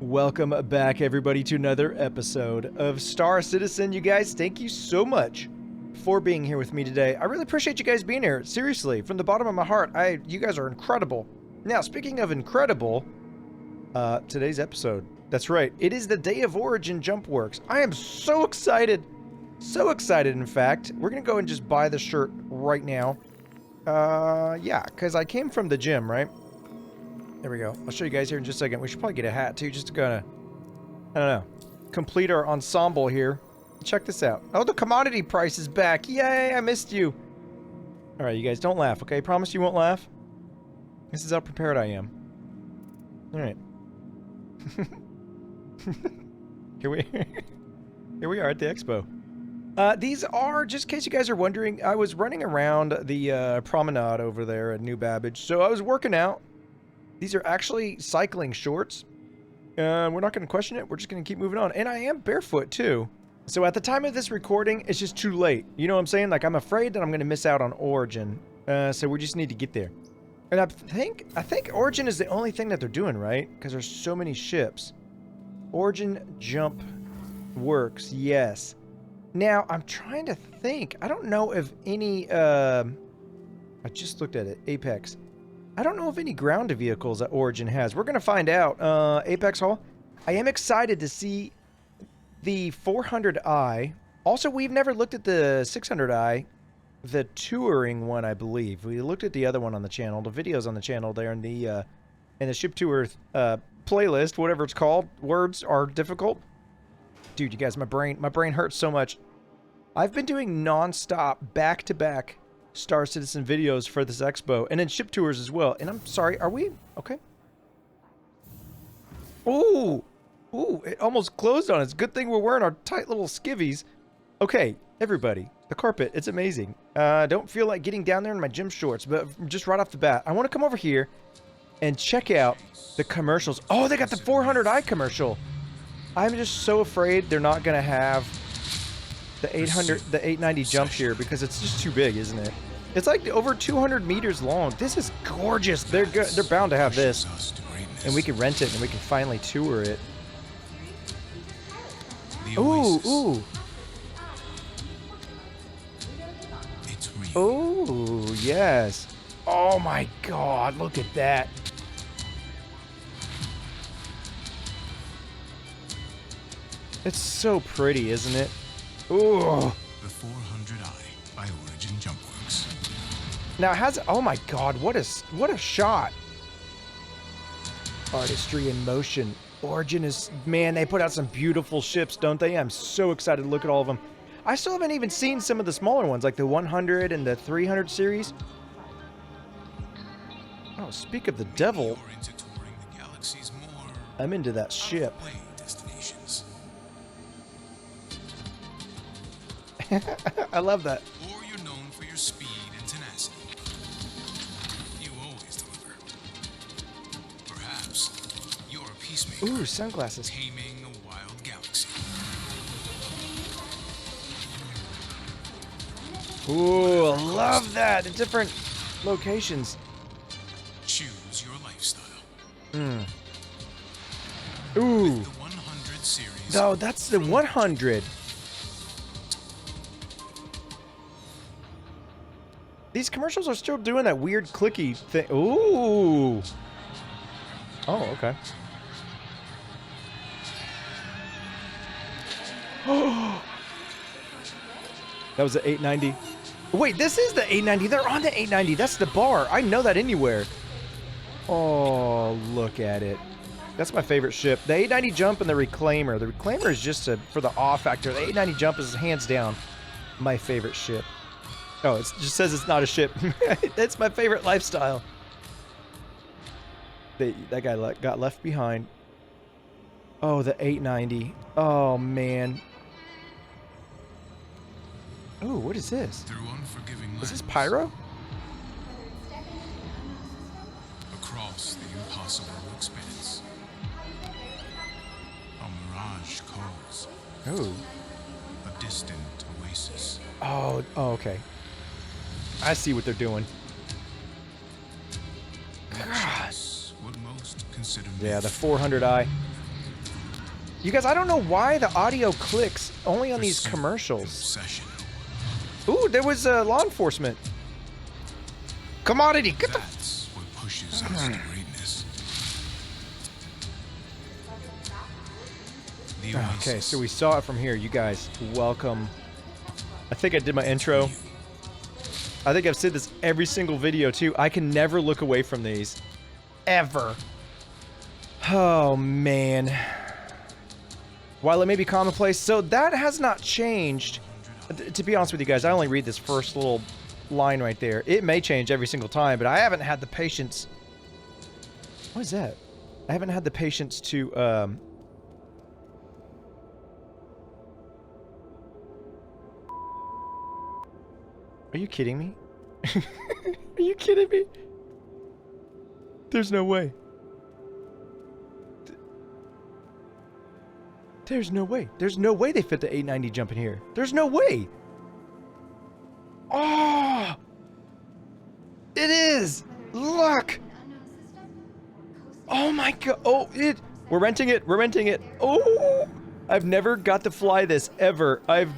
Welcome back, everybody, to another episode of Star Citizen. You guys, thank you so much for being here with me today. I really appreciate you guys being here. Seriously, from the bottom of my heart, you guys are incredible. Now, speaking of incredible, today's episode, that's right, it is the day of Origin Jump Works. I am so excited. So excited, in fact. We're going to go and just buy the shirt right now. Yeah, because I came from the gym, right? There we go. I'll show you guys here in just a second. We should probably get a hat, too, just to kind of, I don't know, complete our ensemble here. Check this out. Oh, the commodity price is back. Yay, I missed you. All right, you guys, don't laugh, okay? Promise you won't laugh. This is how prepared I am. All right. Here we are at the expo. These are, just in case you guys are wondering, I was running around the promenade over there at New Babbage, so I was working out. These are actually cycling shorts. We're not going to question it. We're just going to keep moving on. And I am barefoot, too. So at the time of this recording, it's just too late. You know what I'm saying? Like, I'm afraid that I'm going to miss out on Origin. So we just need to get there. And I think Origin is the only thing that they're doing, right? Because there's so many ships. Origin Jump Works, yes. Now, I'm trying to think. I don't know if any... I just looked at it. Apex. I don't know if any ground vehicles that Origin has. We're going to find out. Apex Hall. I am excited to see the 400i. Also, we've never looked at the 600i. The touring one, I believe. We looked at the other one on the channel. The videos on the channel there in the Ship Tour playlist, whatever it's called. Words are difficult. Dude, you guys, my brain hurts so much. I've been doing non-stop, back-to-back Star Citizen videos for this expo, and then ship tours as well. And I'm sorry, are we okay? Ooh, it almost closed on us. Good thing we're wearing our tight little skivvies. Okay, everybody, the carpet, it's amazing. Don't feel like getting down there in my gym shorts, but just right off the bat, I want to come over here and check out the commercials. Oh, they got the 400i commercial. I'm just so afraid they're not gonna have the 890 jump here because it's just too big, isn't it? It's like over 200 meters long. This is gorgeous. They're good. They're bound to have this, and we can rent it and we can finally tour it. Ooh. Oh, yes. Oh my God, look at that. It's so pretty, isn't it? Ooh. The 400i by Origin Jump Works. Now it has, oh my God, what a shot. Artistry in motion. Origin is, man, they put out some beautiful ships, don't they? I'm so excited to look at all of them. I still haven't even seen some of the smaller ones, like the 100 and the 300 series. Oh, speak of the devil. I'm into that ship. I love that. Or you're known for your speed and tenacity. You always deliver. Perhaps you're a peacemaker. Ooh, sunglasses. Taming a wild galaxy. Ooh, I love that. The different locations. Choose your lifestyle. Ooh. With the 100 series. No, that's the 100. These commercials are still doing that weird clicky thing. Ooh. Oh, okay. Oh. That was the 890. Wait, this is the 890. They're on the 890. That's the bar. I know that anywhere. Oh, look at it. That's my favorite ship. The 890 jump and the Reclaimer. The Reclaimer is just for the awe factor. The 890 jump is hands down my favorite ship. Oh, it just says it's not a ship. That's my favorite lifestyle. That guy got left behind. Oh, the 890. Oh, man. Oh, what is this? Through unforgiving Is this lands, pyro? across the impossible expanse. A mirage calls. Oh. A distant oasis. Oh, okay. I see what they're doing. What most consider Yeah, the 400i. You guys, I don't know why the audio clicks only on these Pursuit commercials. and obsession. Ooh, there was law enforcement. Commodity, get the... That's what pushes us to greatness. The Okay, oasis. so we saw it from here. You guys, welcome. I think I did my intro. I think I've said this every single video, too. I can never look away from these. Ever. Oh, man. While it may be commonplace, so that has not changed. To be honest with you guys, I only read this first little line right there. It may change every single time, but I haven't had the patience. What is that? I haven't had the patience to, Are you kidding me? Are you kidding me? There's no way. There's no way. There's no way they fit the 890 jump in here. There's no way. Oh! It is! Look! Oh my god. Oh, we're renting it. We're renting it. Oh! I've never got to fly this ever. I've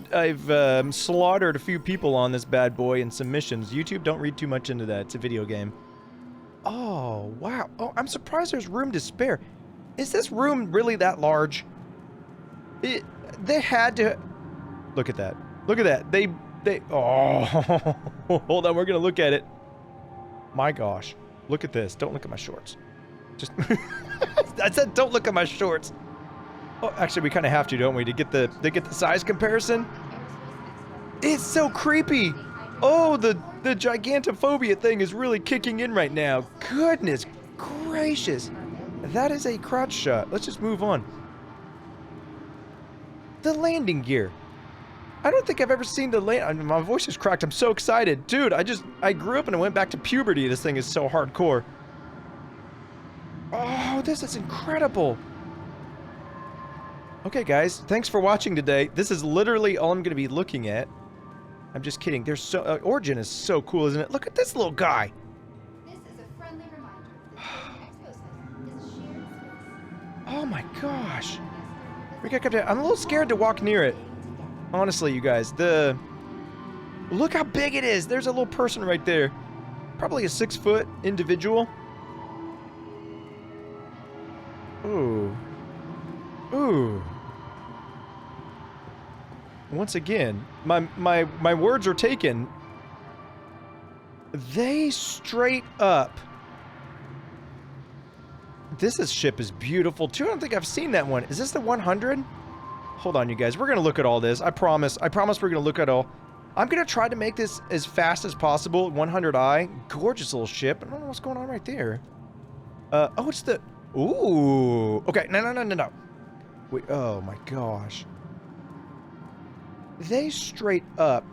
slaughtered a few people on this bad boy in some missions. YouTube, don't read too much into that. It's a video game. Oh, wow. Oh, I'm surprised there's room to spare. Is this room really that large? They had to... Look at that. Look at that. They... Oh, hold on. We're going to look at it. My gosh. Look at this. Don't look at my shorts. Just... I said don't look at my shorts. Oh, actually, we kind of have to, don't we, to get the size comparison? It's so creepy. Oh, the gigantophobia thing is really kicking in right now. Goodness gracious. That is a crotch shot. Let's just move on. The landing gear. I don't think I've ever seen the land... I mean, my voice is cracked. I'm so excited. Dude, I grew up and I went back to puberty. This thing is so hardcore. Oh, this is incredible. Okay, guys. Thanks for watching today. This is literally all I'm going to be looking at. I'm just kidding. There's so... Origin is so cool, isn't it? Look at this little guy. This is a friendly reminder that the EXPO site is a shared space. Oh my gosh. We got to... I'm a little scared to walk near it. Honestly, you guys. Look how big it is. There's a little person right there. Probably a 6-foot individual. Ooh. Ooh. Once again, my words are taken. They straight up. This ship is beautiful too. I don't think I've seen that one. Is this the 100? Hold on, you guys. We're gonna look at all this. I promise. I promise we're gonna look at all. I'm gonna try to make this as fast as possible. 100i. Gorgeous little ship. I don't know what's going on right there. Oh, it's the... Ooh. Okay, no. Wait, oh my gosh. They straight up...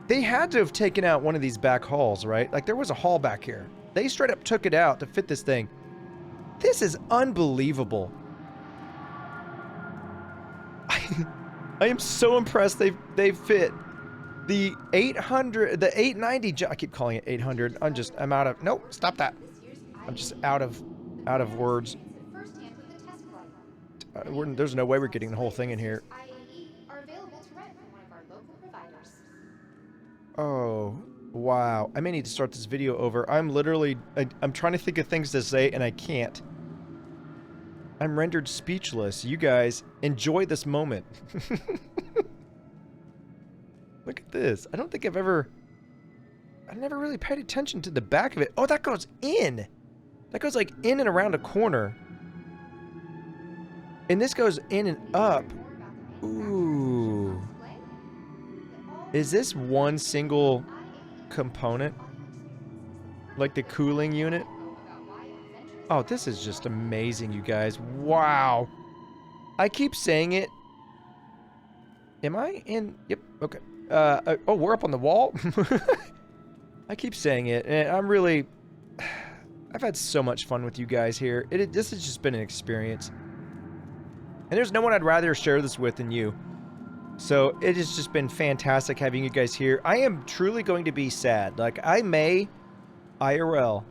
They had to have taken out one of these back halls, right? Like, there was a hall back here. They straight up took it out to fit this thing. This is unbelievable. I am so impressed they fit the 800, the 890. I keep calling it 800. I'm out of... Nope, stop that. I'm just out of words. There's no way we're getting the whole thing in here. IAE are available to rent from one of our local providers. Oh, wow. I may need to start this video over. I'm literally... I'm trying to think of things to say, and I can't. I'm rendered speechless. You guys, enjoy this moment. Look at this. I don't think I never really paid attention to the back of it. Oh, that goes in. That goes like in and around a corner. And this goes in and up. Ooh. Is this one single component? Like the cooling unit? Oh, this is just amazing, you guys. Wow. I keep saying it. Am I in? Yep, okay. Oh, we're up on the wall? I keep saying it, and I'm really... I've had so much fun with you guys here. This has just been an experience. And there's no one I'd rather share this with than you. So it has just been fantastic having you guys here. I am truly going to be sad. Like, I may, IRL,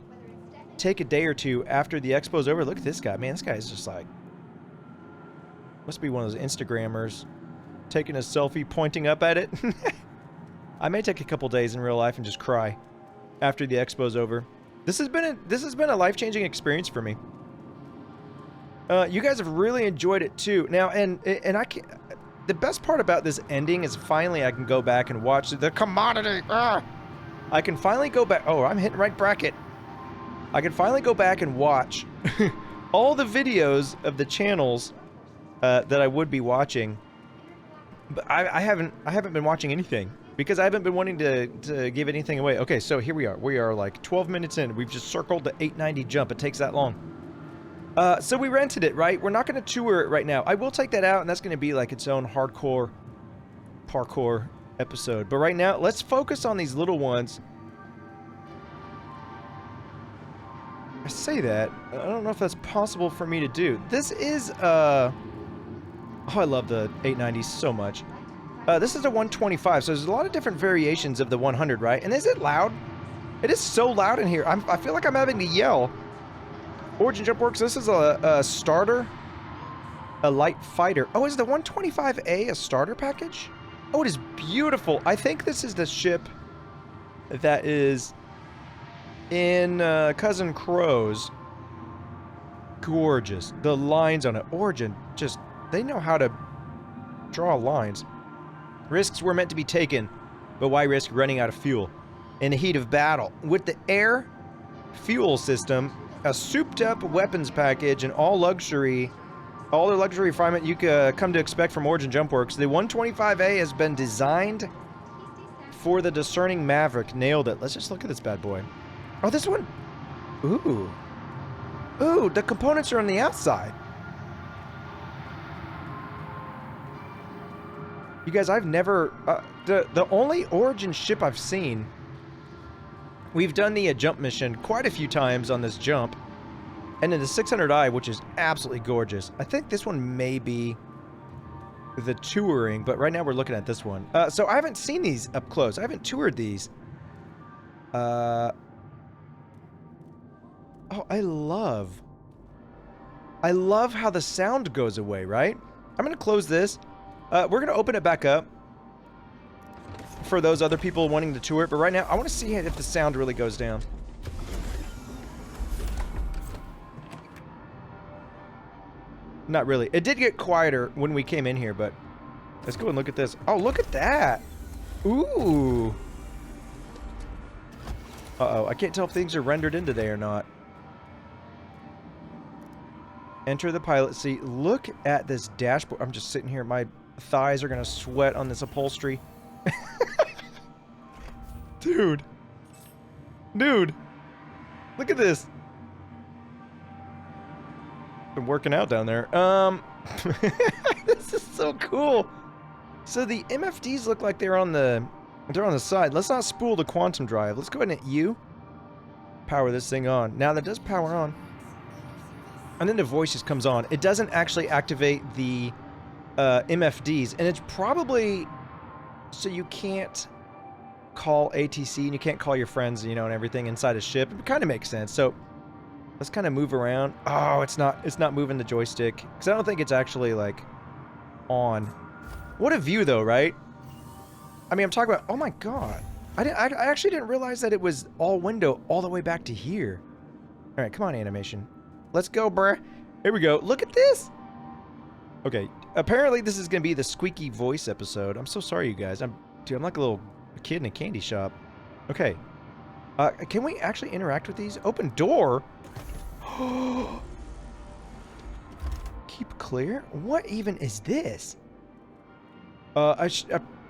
take a day or two after the expo's over. Look at this guy. Man, this guy is just like... Must be one of those Instagrammers taking a selfie, pointing up at it. I may take a couple days in real life and just cry after the expo's over. This has been a life-changing experience for me. You guys have really enjoyed it too. Now, and I can. The best part about this ending is finally I can go back and watch the commodity. I can finally go back. Oh, I'm hitting right bracket. I can finally go back and watch all the videos of the channels that I would be watching. But I haven't been watching anything because I haven't been wanting to give anything away. Okay, so here we are. We are like 12 minutes in. We've just circled the 890 jump. It takes that long. So we rented it, right? We're not going to tour it right now. I will take that out, and that's going to be like its own hardcore parkour episode. But right now, let's focus on these little ones. I say that. I don't know if that's possible for me to do. This is, oh, I love the 890s so much. This is a 125, so there's a lot of different variations of the 100, right? And is it loud? It is so loud in here. I feel like I'm having to yell. Origin Jump Works, this is a starter. A light fighter. Oh, is the 125A a starter package? Oh, it is beautiful. I think this is the ship that is in Cousin Crow's. Gorgeous. The lines on it. Origin, just, they know how to draw lines. Risks were meant to be taken, but why risk running out of fuel in the heat of battle? With the air fuel system, a souped-up weapons package, and all the luxury refinement you could come to expect from Origin Jump Works, the 125A has been designed for the discerning maverick. Nailed it. Let's just look at this bad boy. Oh, this one. Ooh. Ooh, the components are on the outside. You guys, I've never... the only Origin ship I've seen... We've done the jump mission quite a few times on this jump. And then the 600i, which is absolutely gorgeous. I think this one may be the touring, but right now we're looking at this one. So I haven't seen these up close. I haven't toured these. Oh, I love how the sound goes away, right? I'm going to close this. We're going to open it back up for those other people wanting to tour it, but right now I want to see if the sound really goes down. Not really. It did get quieter when we came in here, but let's go and look at this. Oh, look at that. Ooh. Uh-oh. I can't tell if things are rendered into there or not. Enter the pilot seat. Look at this dashboard. I'm just sitting here. My thighs are going to sweat on this upholstery. Dude. Dude. Look at this. Been working out down there. This is so cool. So the MFDs look like they're on the side. Let's not spool the quantum drive. Let's go ahead and hit U. Power this thing on. Now that does power on. And then the voice just comes on. It doesn't actually activate the MFDs, and it's probably so you can't call ATC and you can't call your friends, you know, and everything inside a ship. It kind of makes sense. So let's kind of move around. Oh, it's not moving the joystick because I don't think it's actually like on. What a view though, right? I mean, I'm talking about. Oh my god, I actually didn't realize that it was all window all the way back to here. All right, come on, animation. Let's go, bruh. Here we go. Look at this. Okay, apparently this is gonna be the squeaky voice episode. I'm so sorry, you guys. I'm like a little kid in a candy shop. Okay. Can we actually interact with these? Open door? Keep clear? What even is this?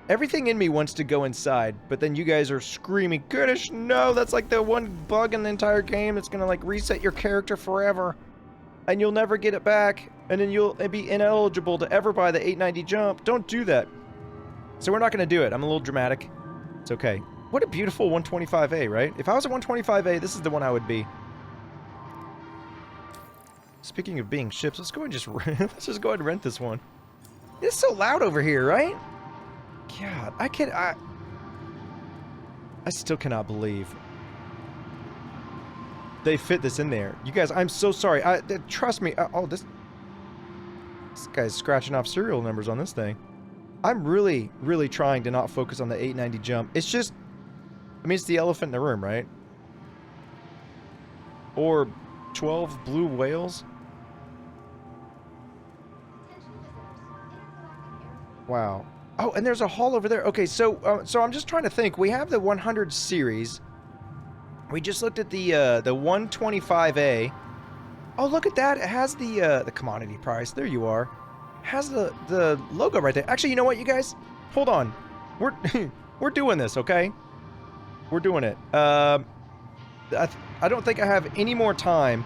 Everything in me wants to go inside, but then you guys are screaming, Goodish, no, that's like the one bug in the entire game that's gonna like reset your character forever. And you'll never get it back, and then you'll be ineligible to ever buy the 890 jump. Don't do that. So we're not gonna do it. I'm a little dramatic. It's okay. What a beautiful 125A, right? If I was a 125A, this is the one I would be. Speaking of being ships, let's go and just let's just go ahead and rent this one. It's so loud over here, right? God, I still cannot believe they fit this in there. You guys, I'm so sorry. Trust me. Oh, this. This guy's scratching off serial numbers on this thing. I'm really, really trying to not focus on the 890 jump. It's just, I mean, it's the elephant in the room, right? Or 12 blue whales. Wow. Oh, and there's a hall over there. Okay, so I'm just trying to think. We have the 100 series. We just looked at the 125A. Oh, look at that. It has the commodity price. There you are. It has the logo right there. Actually, you know what, you guys? Hold on. We're doing this, okay? We're doing it. I don't think I have any more time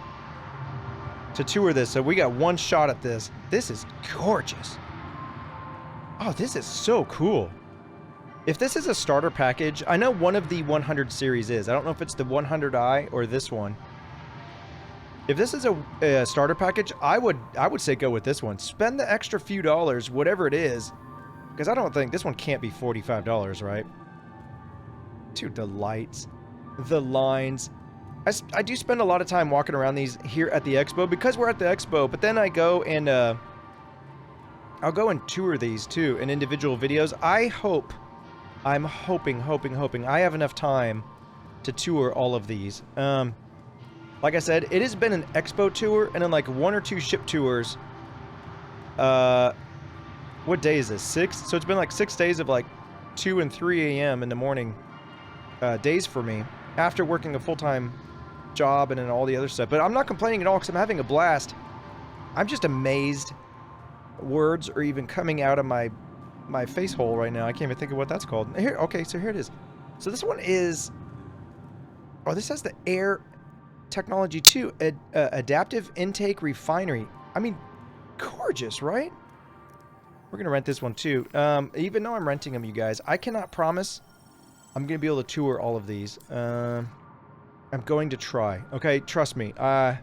to tour this, so we got one shot at this. This is gorgeous. Oh, this is so cool. If this is a starter package, I know one of the 100 series is. I don't know if it's the 100i or this one. If this is a starter package, I would say go with this one. Spend the extra few dollars, whatever it is, because I don't think this one can't be $45, right? Dude, the lights, the lines. I do spend a lot of time walking around these here at the expo because we're at the expo, but then I go and I'll go and tour these too in individual videos. I'm hoping I have enough time to tour all of these. Like I said, it has been an expo tour and then like 1 or 2 ship tours. What day is this? 6? So it's been like 6 days of like 2 and 3 a.m. in the morning days for me after working a full-time job and then all the other stuff. But I'm not complaining at all because I'm having a blast. I'm just amazed words are even coming out of my face hole right now. I can't even think of what that's called. Here, okay, so here it is. So this one is, oh, this has the air technology too. Adaptive intake refinery. I mean, gorgeous, right? We're gonna rent this one too. Even though I'm renting them, you guys, I cannot promise I'm gonna be able to tour all of these. I'm going to try. Okay, trust me. I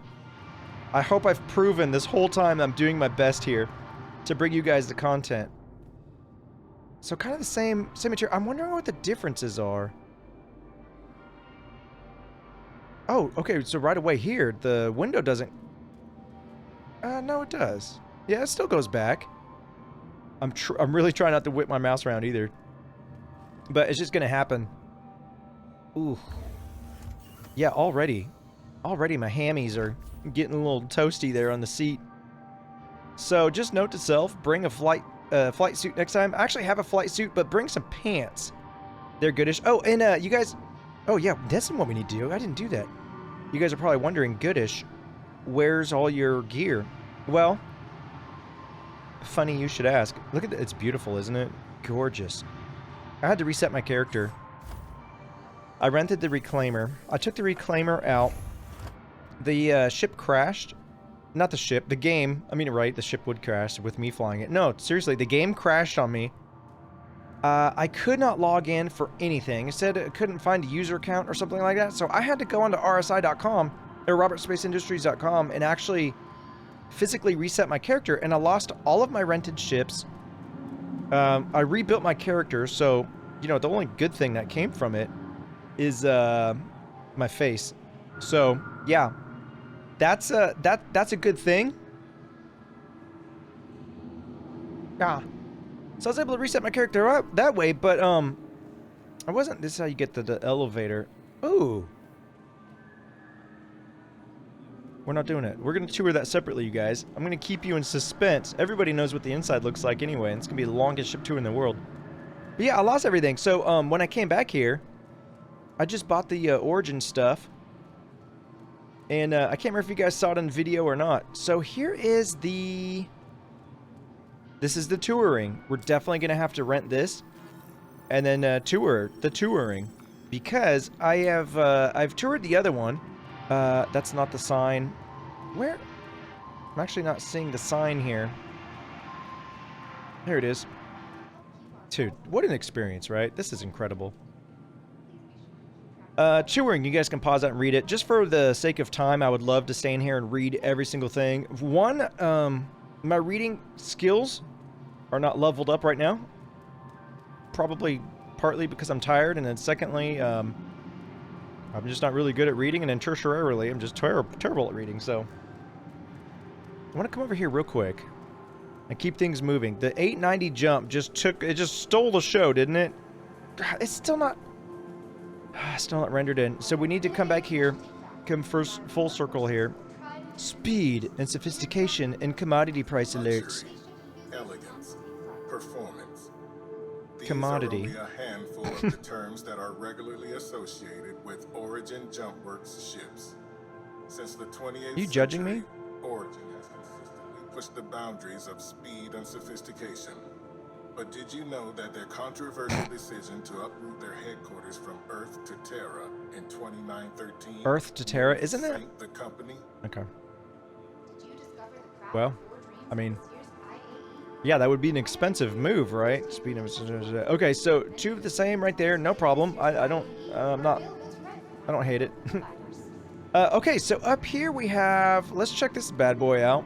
hope I've proven this whole time I'm doing my best here to bring you guys the content. So kind of the same material. I'm wondering what the differences are. Oh, okay, so right away here, the window doesn't... no, it does. Yeah, it still goes back. I'm really trying not to whip my mouse around either. But it's just gonna happen. Ooh. Yeah, already my hammies are getting a little toasty there on the seat. So just note to self, bring a flight suit next time. I actually have a flight suit, but bring some pants. They're goodish. Oh, and you guys... Oh, yeah, that's what we need to do. I didn't do that. You guys are probably wondering, Goodish, where's all your gear? Well, funny you should ask. Look at it. It's beautiful, isn't it? Gorgeous. I had to reset my character. I rented the reclaimer. I took the reclaimer out. The ship crashed. Not the ship, the game. I mean, right, the ship would crash with me flying it. No, seriously, the game crashed on me. I could not log in for anything. It said it couldn't find a user account or something like that. So I had to go onto RSI.com or RobertSpaceIndustries.com and actually physically reset my character. And I lost all of my rented ships. I rebuilt my character. So, you know, the only good thing that came from it is my face. So, yeah. That's a good thing. Yeah. So I was able to reset my character up that way, but I wasn't. This is how you get to the elevator. Ooh. We're not doing it. We're gonna tour that separately, you guys. I'm gonna keep you in suspense. Everybody knows what the inside looks like anyway, and it's gonna be the longest ship tour in the world. But yeah, I lost everything. So when I came back here, I just bought the Origin stuff. And I can't remember if you guys saw it on video or not. So here is the... This is the touring. We're definitely going to have to rent this. And then tour the touring. Because I have... I've toured the other one. That's not the sign. Where? I'm actually not seeing the sign here. There it is. Dude, what an experience, right? This is incredible. Touring, you guys can pause that and read it. Just for the sake of time, I would love to stay in here and read every single thing. One, my reading skills are not leveled up right now. Probably partly because I'm tired, and then secondly, I'm just not really good at reading, and then tertiarily, I'm just terrible at reading, so... I want to come over here real quick. and keep things moving. The 890 jump just stole the show, didn't it? God, it's still not rendered in. So we need to come back here, come first full circle here. Speed and sophistication and commodity price alerts. Elegance, performance. These Commodity. are only a handful of the terms that are regularly associated with Origin Jumpworks ships. Since the 28th You judging me? century, Origin has consistently pushed the boundaries of speed and sophistication. But did you know that their controversial decision to uproot their headquarters from Earth to Terra in 2913 Earth to Terra, isn't it? sank the company? Okay. Did you discover the craft Well, of your dreams I mean, in this year's IAE? yeah, that would be an expensive move, right? Speed of okay, so two of the same right there, no problem. I don't hate it. Okay, so up here we have. Let's check this bad boy out.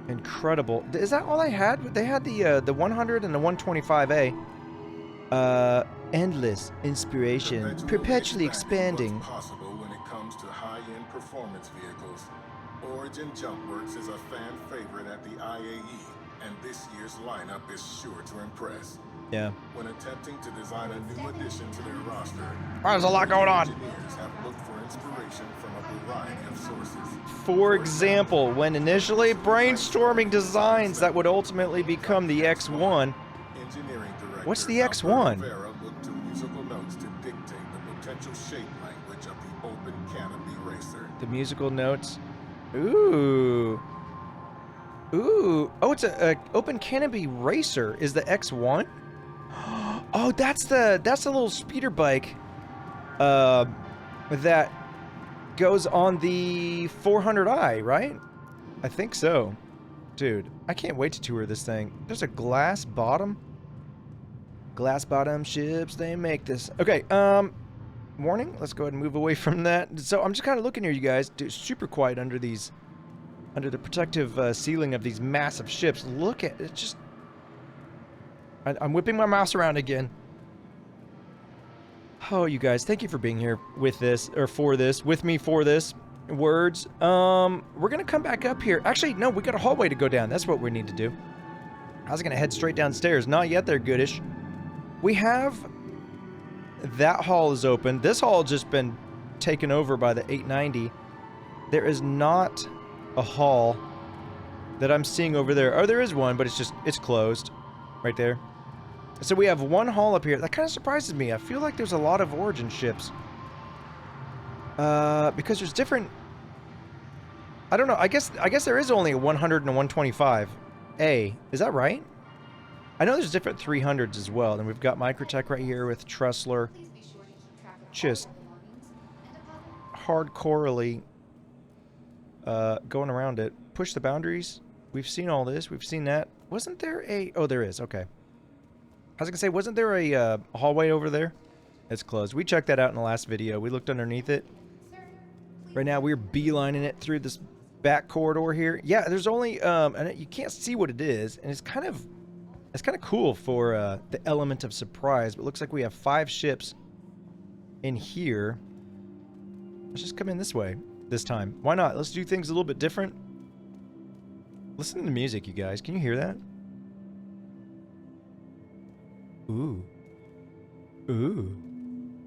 Incredible. Is that all I had? They had the 100 and the 125A. Endless inspiration, perpetually expanding. What's possible when it comes to high-end performance vehicles. Origin Jumpworks is a fan favorite at the IAE, and this year's lineup is sure to impress. Yeah. When attempting to design a new addition to their roster, There's a lot going on. engineers have looked for inspiration from a variety of sources. For example, when initially brainstorming designs that would ultimately become the X1. Engineering director What's the X1? Referral looked to musical notes to dictate the potential shape language of the open canopy racer. The musical notes. Ooh. Ooh. Oh, it's a open canopy racer. Is the X1? Oh, that's the little speeder bike that goes on the 400i, right? I think so. Dude, I can't wait to tour this thing. There's a glass bottom. Glass bottom ships, they make this. Okay, warning. Let's go ahead and move away from that. So I'm just kind of looking here, you guys. Dude, super quiet under these, under the protective ceiling of these massive ships. Look at it. Just, I'm whipping my mouse around again. Oh, you guys, thank you for being here with this, or for this, with me for this. Words. We're gonna come back up here. Actually, no, we got a hallway to go down. That's what we need to do. I was gonna head straight downstairs. Not yet there, Goodish. We have... That hall is open. This hall has just been taken over by the 890. There is not a hall that I'm seeing over there. Oh, there is one, but it's closed. Right there. So we have one hall up here. That kind of surprises me. I feel like there's a lot of Origin ships. Because there's different... I don't know. I guess there is only a 100 and a 125A. Is that right? I know there's different 300s as well. And we've got Microtech right here with Trussler. Please be sure to keep track of all Just your belongings and deposit hardcorely going around it. Push the boundaries. We've seen all this. We've seen that. Wasn't there a... Oh, there is. Okay. I was going to say, wasn't there a hallway over there? It's closed. We checked that out in the last video. We looked underneath it. Sir, please Right now, we're beelining it through this back corridor here. Yeah, there's only... and you can't see what it is. And it's kind of cool for the element of surprise. But it looks like we have 5 ships in here. Let's just come in this way this time. Why not? Let's do things a little bit different. Listen to the music, you guys. Can you hear that? Ooh. Ooh.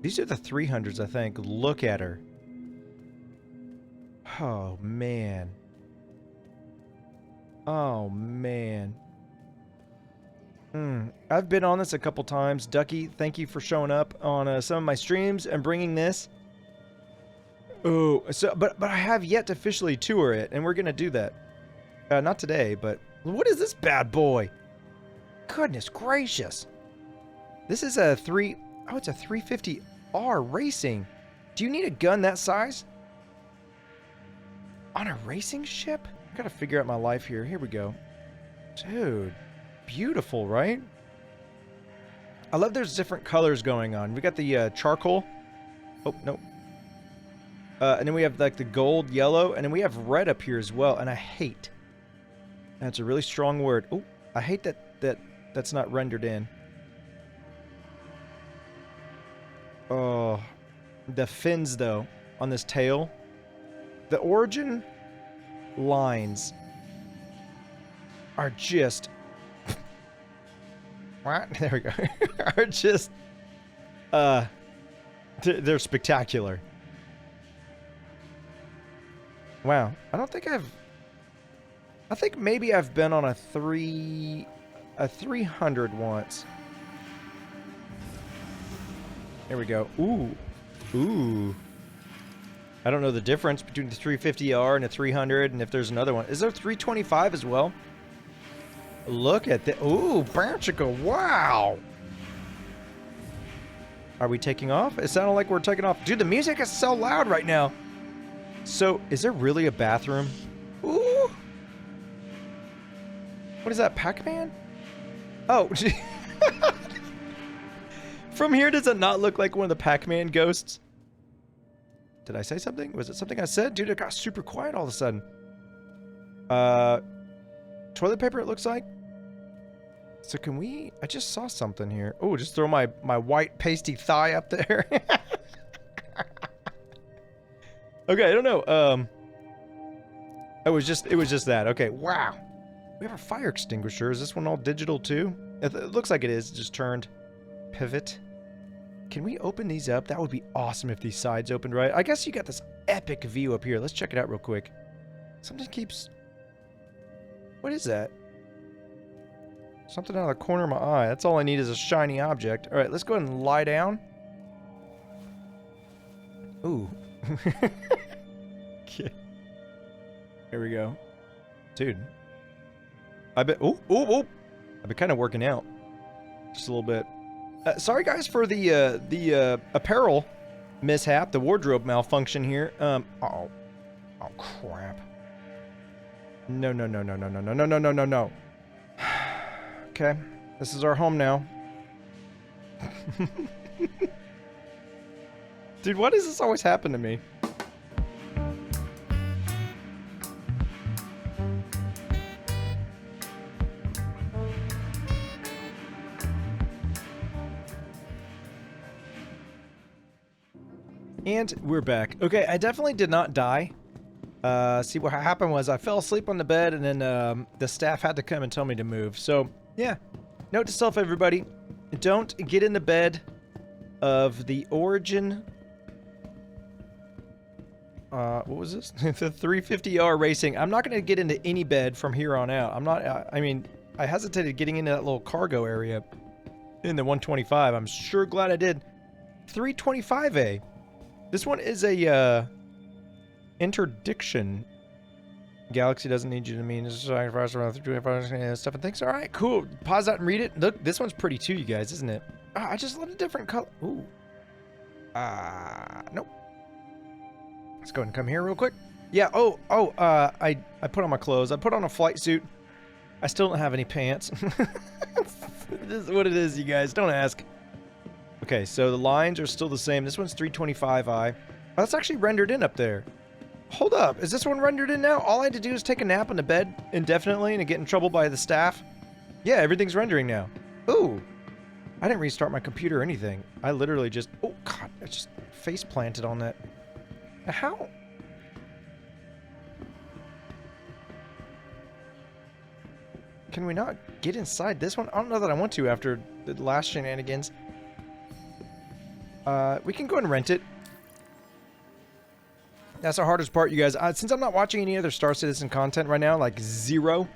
These are the 300s, I think. Look at her. Oh, man. Oh, man. I've been on this a couple times. Ducky, thank you for showing up on some of my streams and bringing this. Oh, so but I have yet to officially tour it, and we're gonna do that. Not today, but what is this bad boy? Goodness gracious! This is a it's a 350R racing. Do you need a gun that size on a racing ship? I gotta figure out my life here. Here we go, dude. Beautiful, right? I love there's different colors going on. We got the charcoal. Oh, no. And then we have like the gold, yellow, and then we have red up here as well. And I hate. That's a really strong word. Oh, I hate that's not rendered in. Oh, the fins though on this tail. The Origin lines are just... What? There we go. Are just... They're spectacular. Wow. I don't think I've... I think maybe I've been on a 300 once. There we go. Ooh. Ooh. I don't know the difference between the 350R and a 300, and if there's another one. Is there 325 as well? Look at the... Ooh, Branchica. Wow. Are we taking off? It sounded like we're taking off. Dude, the music is so loud right now. So, is there really a bathroom? Ooh. What is that, Pac-Man? Oh. From here, does it not look like one of the Pac-Man ghosts? Did I say something? Was it something I said? Dude, it got super quiet all of a sudden. Toilet paper, it looks like. So can we... I just saw something here. Oh, just throw my white pasty thigh up there. Okay, I don't know. It was just that. Okay, wow. We have a fire extinguisher. Is this one all digital too? It looks like it is. It just turned. Pivot. Can we open these up? That would be awesome if these sides opened right. I guess you got this epic view up here. Let's check it out real quick. Something keeps... What is that? Something out of the corner of my eye. That's all I need is a shiny object. Alright, let's go ahead and lie down. Ooh. Okay. Here we go. Dude. I bet... Ooh, ooh, ooh. I've been kind of working out. Just a little bit. Sorry, guys, for the apparel mishap, the wardrobe malfunction here. Uh-oh. Oh, crap. No, no, no, no, no, no, no, no, no, no, no, no. Okay. This is our home now. Dude, why does this always happen to me? And we're back. Okay, I definitely did not die. See, what happened was I fell asleep on the bed, and then the staff had to come and tell me to move. So, yeah. Note to self, everybody. Don't get in the bed of the Origin... what was this? The 350R Racing. I'm not going to get into any bed from here on out. I'm not... I mean, I hesitated getting into that little cargo area in the 125. I'm sure glad I did. 325A. This one is a, interdiction. Galaxy doesn't need you to mean this is around stuff and things. Alright, cool. Pause that and read it. Look, this one's pretty too, you guys, isn't it? I just love a different color. Ooh. Nope. Let's go ahead and come here real quick. Yeah, I put on my clothes. I put on a flight suit. I still don't have any pants. This is what it is, you guys. Don't ask. Okay, so the lines are still the same. This one's 325i. Oh, that's actually rendered in up there. Hold up. Is this one rendered in now? All I had to do is take a nap on the bed indefinitely and get in trouble by the staff? Yeah, everything's rendering now. Ooh. I didn't restart my computer or anything. I literally just... Oh, God. I just face planted on that. How? Can we not get inside this one? I don't know that I want to after the last shenanigans. We can go and rent it. That's the hardest part, you guys. Since I'm not watching any other Star Citizen content right now, like zero,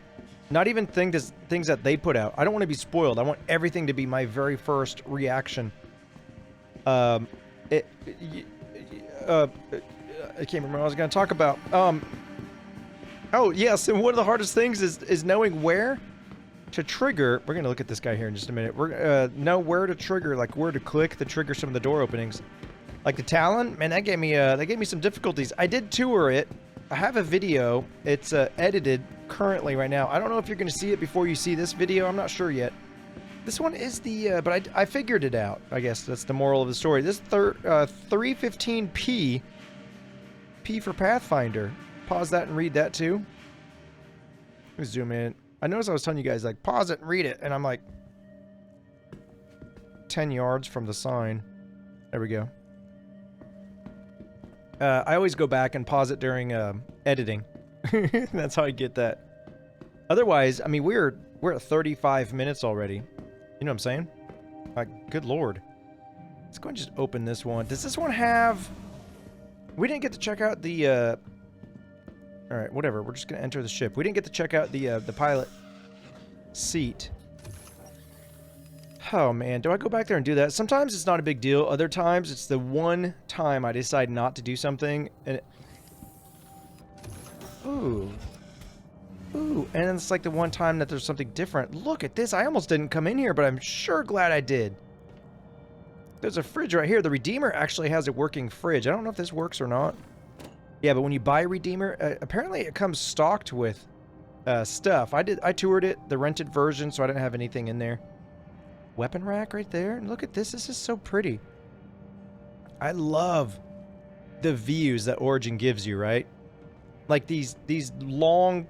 not even things that they put out. I don't want to be spoiled. I want everything to be my very first reaction. I can't remember what I was going to talk about. Oh, yes, and one of the hardest things is knowing where to trigger. We're going to look at this guy here in just a minute. We're know where to trigger, like where to click to trigger some of the door openings. Like the Talon, man, that gave me some difficulties. I did tour it. I have a video. It's edited currently right now. I don't know if you're going to see it before you see this video. I'm not sure yet. This one is the, but I figured it out. I guess that's the moral of the story. This 315P, P for Pathfinder. Pause that and read that too. Let me zoom in. I noticed I was telling you guys, like, pause it and read it, and I'm like 10 yards from the sign. There we go. I always go back and pause it during editing. That's how I get that. Otherwise, I mean, we're at 35 minutes already. You know what I'm saying? Like, good lord. Let's go and just open this one. Does this one have... We didn't get to check out the, Alright, whatever. We're just gonna enter the ship. We didn't get to check out the pilot seat. Oh, man. Do I go back there and do that? Sometimes it's not a big deal. Other times, it's the one time I decide not to do something, and it... Ooh. Ooh, and it's like the one time that there's something different. Look at this. I almost didn't come in here, but I'm sure glad I did. There's a fridge right here. The Redeemer actually has a working fridge. I don't know if this works or not. Yeah, but when you buy a Redeemer, apparently it comes stocked with stuff. I toured it, the rented version, so I didn't have anything in there. Weapon rack right there. And look at this. This is so pretty. I love the views that Origin gives you, right? Like these long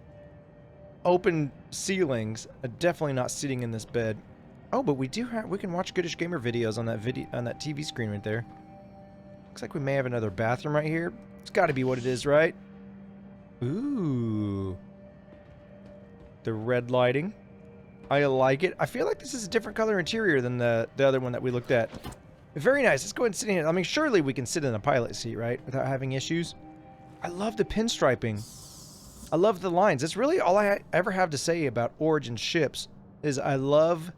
open ceilings. Definitely not sitting in this bed. Oh, but we can watch Goodish Gamer videos on that TV screen right there. Looks like we may have another bathroom right here. It's got to be what it is, right? Ooh. The red lighting. I like it. I feel like this is a different color interior than the other one that we looked at. Very nice. Let's go ahead and sit in here. I mean, surely we can sit in a pilot seat, right? Without having issues. I love the pinstriping. I love the lines. That's really all I ever have to say about Origin ships is I love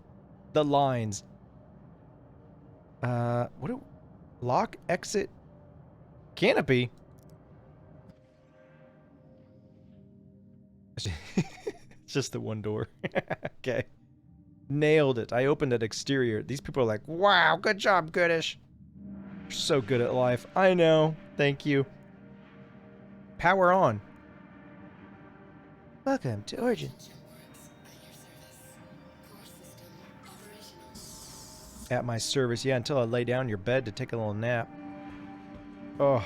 the lines. Lock, exit, canopy. It's just the one door. Okay. Nailed it. I opened that exterior. These people are like, wow, good job, Goodish. You're so good at life. I know. Thank you. Power on. Welcome to Origin. At my service. Yeah, until I lay down in your bed to take a little nap. Oh.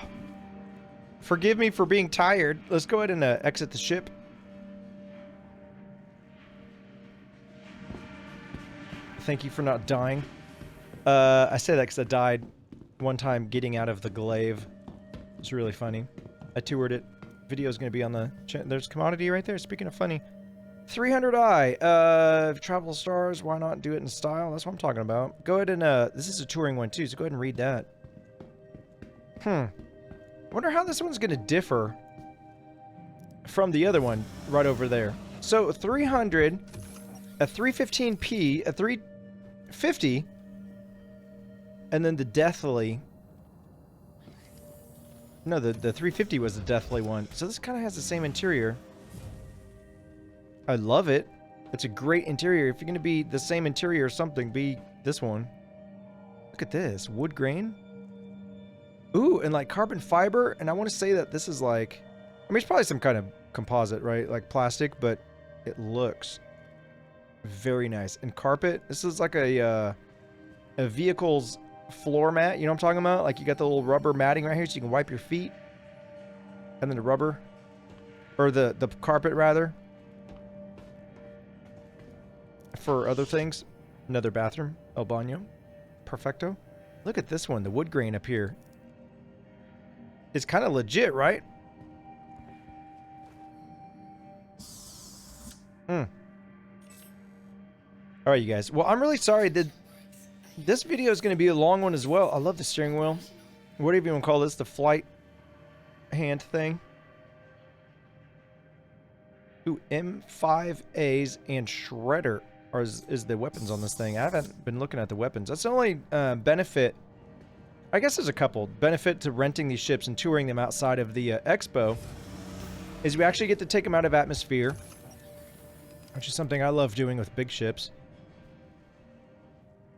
Forgive me for being tired. Let's go ahead and exit the ship. Thank you for not dying. I say that because I died one time getting out of the glaive. It's really funny. I toured it. Video's going to be on the... There's commodity right there. Speaking of funny. 300i. Travel stars. Why not do it in style? That's what I'm talking about. Go ahead and... This is a touring one too, so go ahead and read that. Wonder how this one's going to differ from the other one right over there. So 300, a 315p, a 350, and then the Deathly. No, the 350 was the Deathly one. So this kind of has the same interior. I love it. It's a great interior. If you're going to be the same interior or something, be this one. Look at this. Wood grain. Ooh, and like carbon fiber. And I want to say that this is like... I mean, it's probably some kind of composite, right? Like plastic, but it looks very nice. And carpet. This is like a vehicle's floor mat. You know what I'm talking about? Like you got the little rubber matting right here so you can wipe your feet. And then the rubber. Or the carpet, rather. For other things. Another bathroom. El baño. Perfecto. Look at this one. The wood grain up here. It's kind of legit, right? Alright, you guys. Well, I'm really sorry. This video is going to be a long one as well. I love the steering wheel. Whatever you want to call this. The flight hand thing. Ooh, M5As and Shredder is the weapons on this thing. I haven't been looking at the weapons. That's the only benefit. I guess there's a couple. Benefit to renting these ships and touring them outside of the Expo is we actually get to take them out of atmosphere, which is something I love doing with big ships.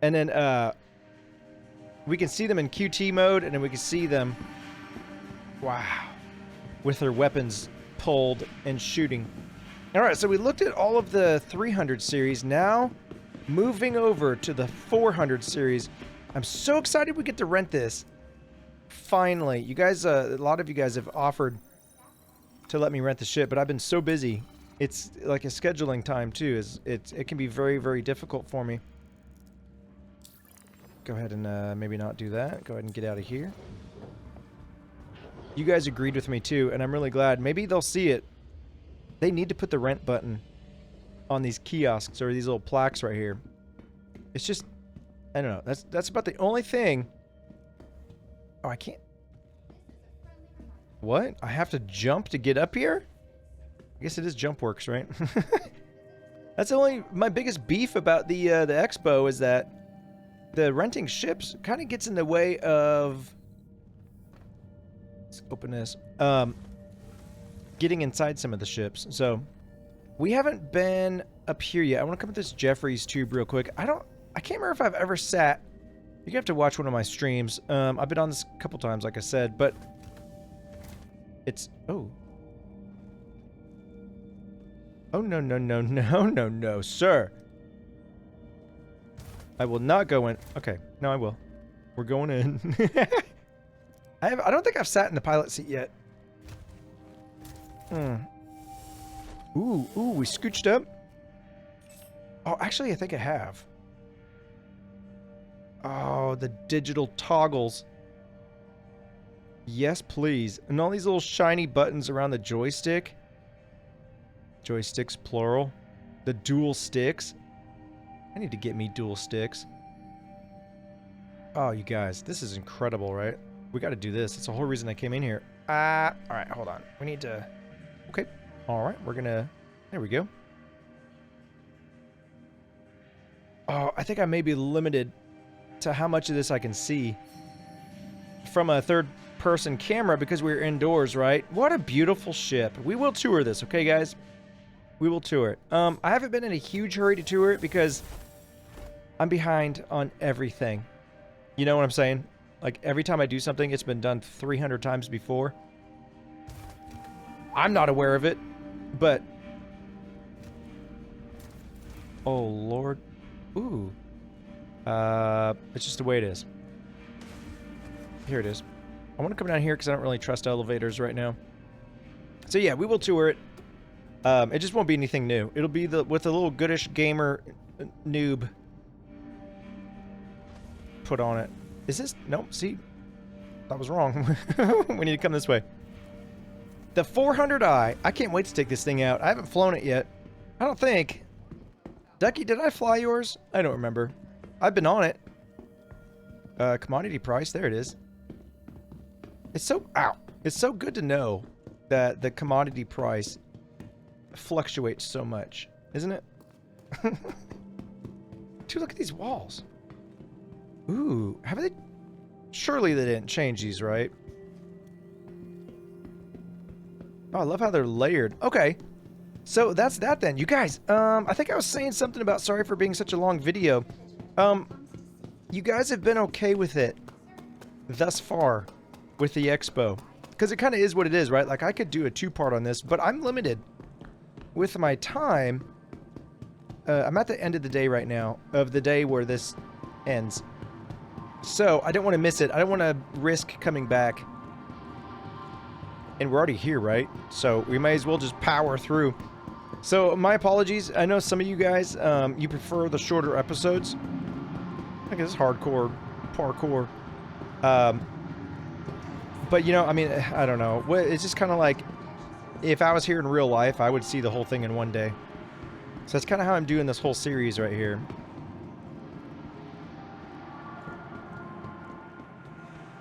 And then we can see them in QT mode, and then we can see them, wow, with their weapons pulled and shooting. Alright, so we looked at all of the 300 series. Now, moving over to the 400 series. I'm so excited we get to rent this. Finally. You guys, a lot of you guys have offered to let me rent the ship, but I've been so busy. It's like a scheduling time, too. It can be very, very difficult for me. Go ahead and maybe not do that. Go ahead and get out of here. You guys agreed with me, too, and I'm really glad. Maybe they'll see it. They need to put the rent button on these kiosks or these little plaques right here. It's just, I don't know. That's about the only thing. Oh, I can't. What? I have to jump to get up here? I guess it is jump works, right? That's only my biggest beef about the expo is that the renting ships kind of gets in the way of. Let's open this. Getting inside some of the ships. So we haven't been up here yet. I want to come to this Jeffrey's tube real quick. I can't remember if I've ever sat. You have to watch one of my streams. I've been on this a couple times, like I said, but it's oh no, no, sir. I will not go in. Okay, no, I will. We're going in. I don't think I've sat in the pilot seat yet. Ooh, we scooched up. Oh, actually, I think I have. Oh, the digital toggles. Yes, please. And all these little shiny buttons around the joystick. Joysticks, plural. The dual sticks. I need to get me dual sticks. Oh, you guys, this is incredible, right? We got to do this. It's the whole reason I came in here. All right, hold on. We need to... Okay. All right, we're going to... There we go. Oh, I think I may be limited to how much of this I can see from a third-person camera because we're indoors, right? What a beautiful ship. We will tour this, okay, guys? We will tour it. I haven't been in a huge hurry to tour it because I'm behind on everything. You know what I'm saying? Like, every time I do something, it's been done 300 times before. I'm not aware of it, but... Oh, Lord. Ooh. It's just the way it is. Here it is. I want to come down here because I don't really trust elevators right now. So yeah, we will tour it. It just won't be anything new. It'll be with a little Goodish Gamer noob put on it. Is this? Nope, see? That was wrong. We need to come this way. The 400i. I can't wait to take this thing out. I haven't flown it yet. I don't think. Ducky, did I fly yours? I don't remember. I've been on it. Commodity price. There it is. It's so... Ow. It's so good to know that the commodity price fluctuates so much. Isn't it? Dude, look at these walls. Ooh. Have they... Surely they didn't change these, right? Oh, I love how they're layered. Okay. So that's that then. You guys, I think I was saying something about sorry for being such a long video. You guys have been okay with it thus far with the expo. Because it kind of is what it is, right? Like, I could do a two-part on this, but I'm limited with my time. I'm at the end of the day right now, of the day where this ends. So, I don't want to miss it. I don't want to risk coming back. And we're already here, right? So, we may as well just power through. So, my apologies. I know some of you guys, you prefer the shorter episodes. I guess it's hardcore parkour. But, you know, I mean, I don't know. It's just kind of like, if I was here in real life, I would see the whole thing in one day. So that's kind of how I'm doing this whole series right here.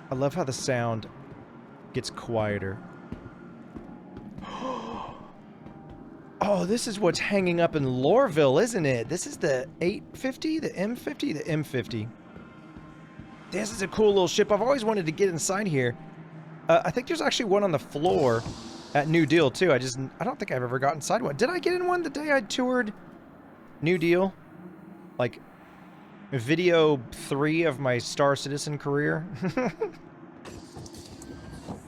I love how the sound gets quieter. Oh, this is what's hanging up in Loreville, isn't it? This is the 850, the M50, the M50. This is a cool little ship. I've always wanted to get inside here. I think there's actually one on the floor at New Deal, too. I don't think I've ever got inside one. Did I get in one the day I toured New Deal? Like, video 3 of my Star Citizen career?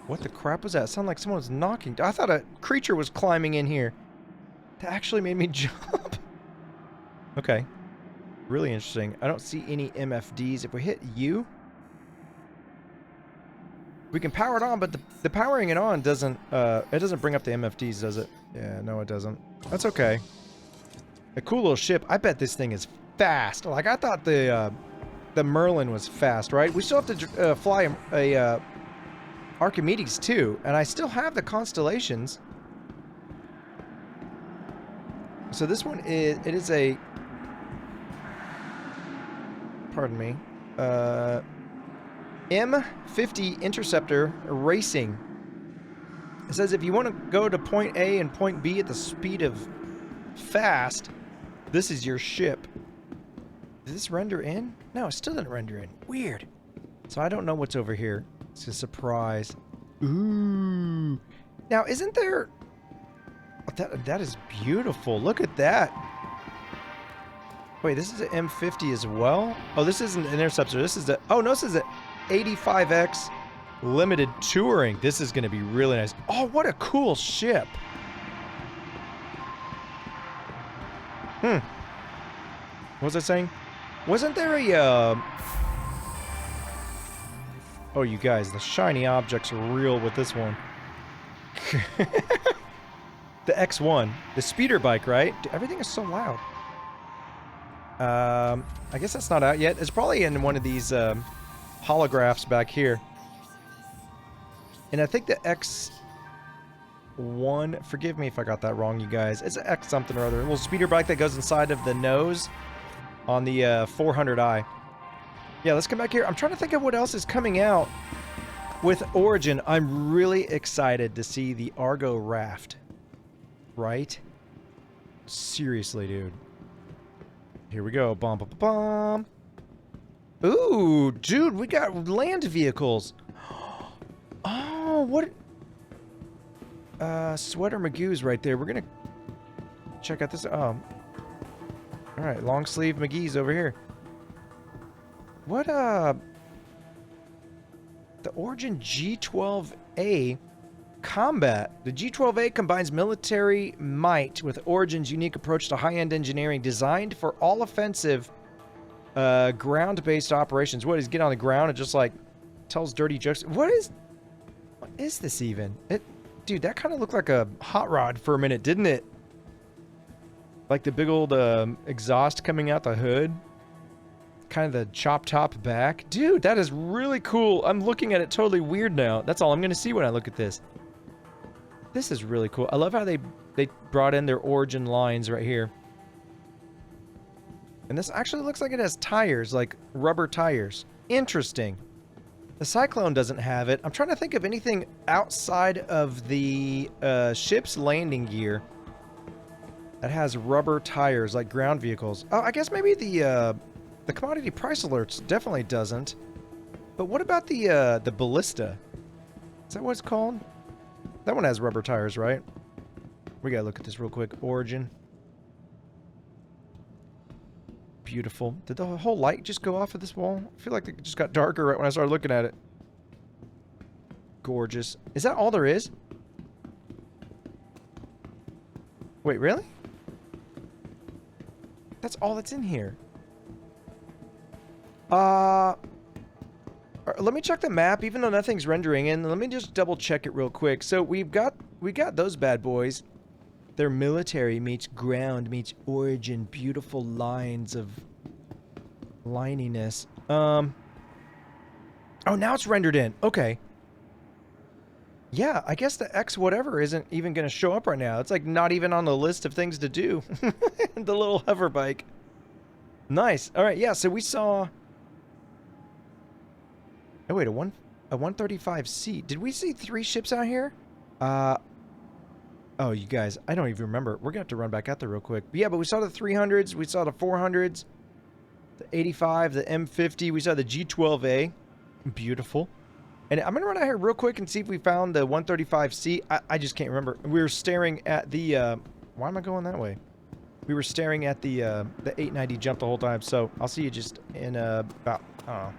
What the crap was that? It sounded like someone was knocking. I thought a creature was climbing in here. That actually made me jump. Okay. Really interesting. I don't see any MFDs. If we hit U, we can power it on, but the powering it on doesn't, it doesn't bring up the MFDs, does it? Yeah, no, it doesn't. That's okay. A cool little ship. I bet this thing is fast. Like, I thought the Merlin was fast, right? We still have to fly a Archimedes, too, and I still have the Constellations. So this one is, it is a, pardon me, M50 Interceptor Racing. It says if you want to go to point A and point B at the speed of fast, this is your ship. Did this render in? No, it still didn't render in. Weird. So I don't know what's over here. It's a surprise. Ooh. Now, isn't there... That is beautiful. Look at that. Wait, this is an M50 as well? Oh, this isn't an Interceptor. This is a... Oh, no, this is an 85X Limited Touring. This is going to be really nice. Oh, what a cool ship. What was I saying? Wasn't there a... Oh, you guys, the shiny objects are real with this one. The X1. The speeder bike, right? Dude, everything is so loud. I guess that's not out yet. It's probably in one of these holographs back here. And I think the X1... Forgive me if I got that wrong, you guys. It's an X something or other. A little speeder bike that goes inside of the nose on the 400i. Yeah, let's come back here. I'm trying to think of what else is coming out with Origin. I'm really excited to see the Argo Raft. Right? Seriously, dude. Here we go. Bum, bum, bum, bum. Ooh, dude, we got land vehicles. Oh, what? Sweater Magoo's right there. We're gonna check out this. All right, long sleeve McGee's over here. What, the Origin G12A Combat. The G12A combines military might with Origin's unique approach to high-end engineering designed for all offensive, ground-based operations. What, is get on the ground and just, like, tells dirty jokes? What is this even? Dude, that kind of looked like a hot rod for a minute, didn't it? Like the big old, exhaust coming out the hood. Kind of the chop top back. Dude, that is really cool. I'm looking at it totally weird now. That's all I'm going to see when I look at this. This is really cool. I love how they brought in their Origin lines right here. And this actually looks like it has tires, like rubber tires. Interesting. The Cyclone doesn't have it. I'm trying to think of anything outside of the ship's landing gear that has rubber tires, like ground vehicles. Oh, I guess maybe the commodity price alerts definitely doesn't. But what about the Ballista? Is that what it's called? That one has rubber tires, right? We gotta look at this real quick. Origin. Beautiful. Did the whole light just go off of this wall? I feel like it just got darker right when I started looking at it. Gorgeous. Is that all there is? Wait, really? That's all that's in here. Let me check the map, even though nothing's rendering in. Let me just double check it real quick. So we got those bad boys. They're military meets ground meets Origin. Beautiful lines of lininess. Oh, now it's rendered in. Okay. Yeah, I guess the X whatever isn't even going to show up right now. It's like not even on the list of things to do. The little hover bike. Nice. All right, yeah, so we saw... Oh, wait, a 135C. Did we see 3 ships out here? Oh, you guys, I don't even remember. We're going to have to run back out there real quick. But yeah, but we saw the 300s. We saw the 400s. The 85, the M50. We saw the G12A. Beautiful. And I'm going to run out here real quick and see if we found the 135C. I just can't remember. We were staring at the... why am I going that way? We were staring at the 890 jump the whole time. So I'll see you just in about... I don't know.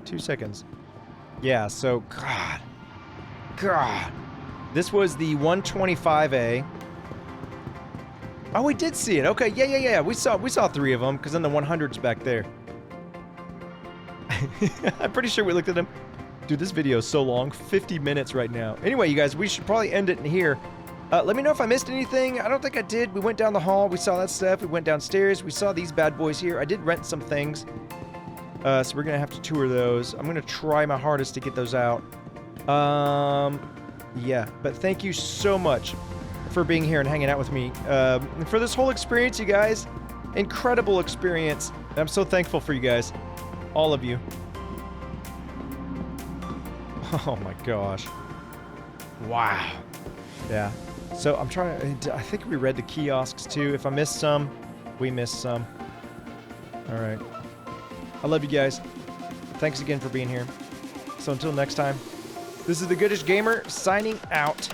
2 seconds. Yeah, so... God. This was the 125A. Oh, we did see it. Okay, yeah. We saw 3 of them, because then the 100's back there. I'm pretty sure we looked at them. Dude, this video is so long. 50 minutes right now. Anyway, you guys, we should probably end it in here. Let me know if I missed anything. I don't think I did. We went down the hall. We saw that stuff. We went downstairs. We saw these bad boys here. I did rent some things. So we're going to have to tour those. I'm going to try my hardest to get those out. Yeah, but thank you so much for being here and hanging out with me. For this whole experience, you guys. Incredible experience. I'm so thankful for you guys. All of you. Oh my gosh. Wow. Yeah. So I'm trying to... I think we read the kiosks too. If I missed some, we missed some. Alright. I love you guys. Thanks again for being here. So until next time, this is the Goodish Gamer signing out.